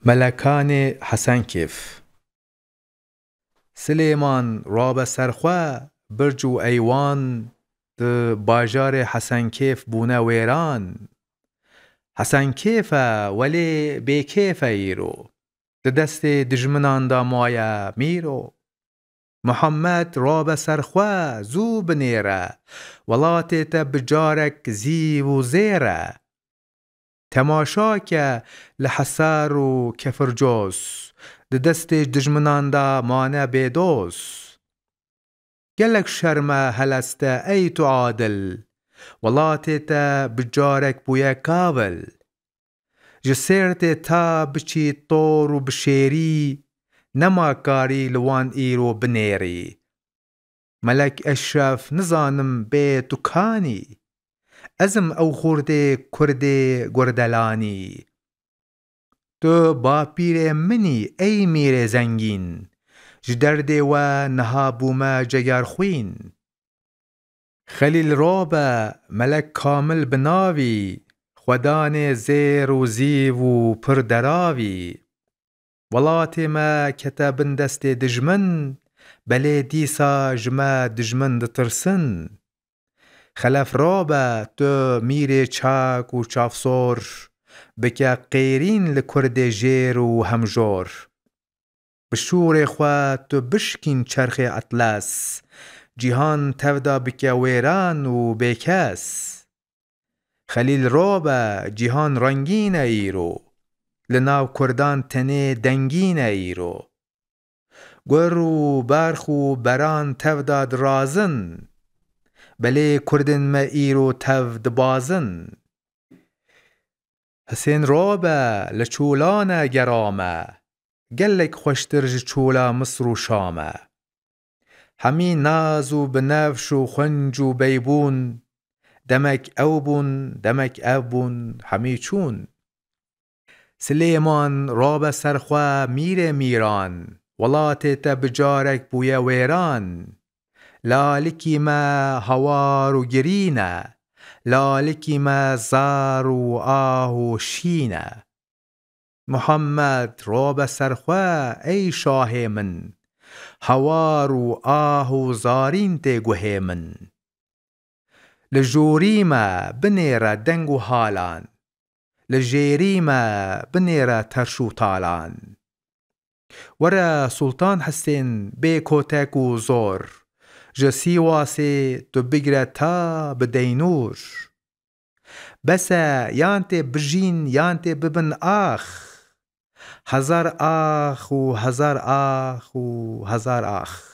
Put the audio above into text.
ملکان حسنکیف سلیمان راب سرخوا برج و ایوان د باجار حسنکیف بونه ویران حسنکیفه ولی بیکیفه ایرو د دست دجمنان دا مایه میرو محمد راب سرخوا زو بنیره ولاتی تا بجارک زی و زیره تماشا که لحسار و کفرجوس د دست دجمنان دا مانه بیدوس گلک شرمه هلسته ای تو عادل ولاتی تا بجارک بویا کاول جسیرت تا بچی طور و بشیری نما کاری لوان ایرو بنیری ملک اشرف نزانم بیت و کانی ازم او خورده کرده گردلانی تو با پیر منی ای میر زنگین جدرده و نها بومه جگر خوین خلیل رابه ملک کامل بناوی خودان زیر و زیو و پر دراوی ولاتی ما کتابن دست دجمن بله دیسا جمع دجمن دترسن خلف رابه تو میر چاک و چافسور بکه قیرین لکرد جیر و همجور بشور خواه تو بشکین چرخ اطلس جیهان تفدا بکه ویران و بیکس خلیل رابه جیهان رنگین ایرو لناو کردان تنه دنگین ایرو گر و برخ و بران تفدا درازن بله کردن ما ایرو تفد بازن حسین رابه لچولان گرامه گلک خوشترج چولا مصر و شامه همی ناز و بنفش و خنج و بیبون دمک اوبون همی چون سلیمان رابه سرخوا میر میران ولاتی تا بجارک بویا ویران لالکی ما هوار و گرینه لالکی ما زار و آه و شینه محمد راب سرخوا ای شاه من هوار و آه و زارین تی گوه من لجوری ما بنیره دنگ و حالان لجیری ما بنیره ترش و تالان وره سلطان حسین بی کتک و زور جسی واسی تو بگره تا بدینور بس یانتی بجین یانتی ببن آخ هزار آخ و هزار آخ و هزار آخ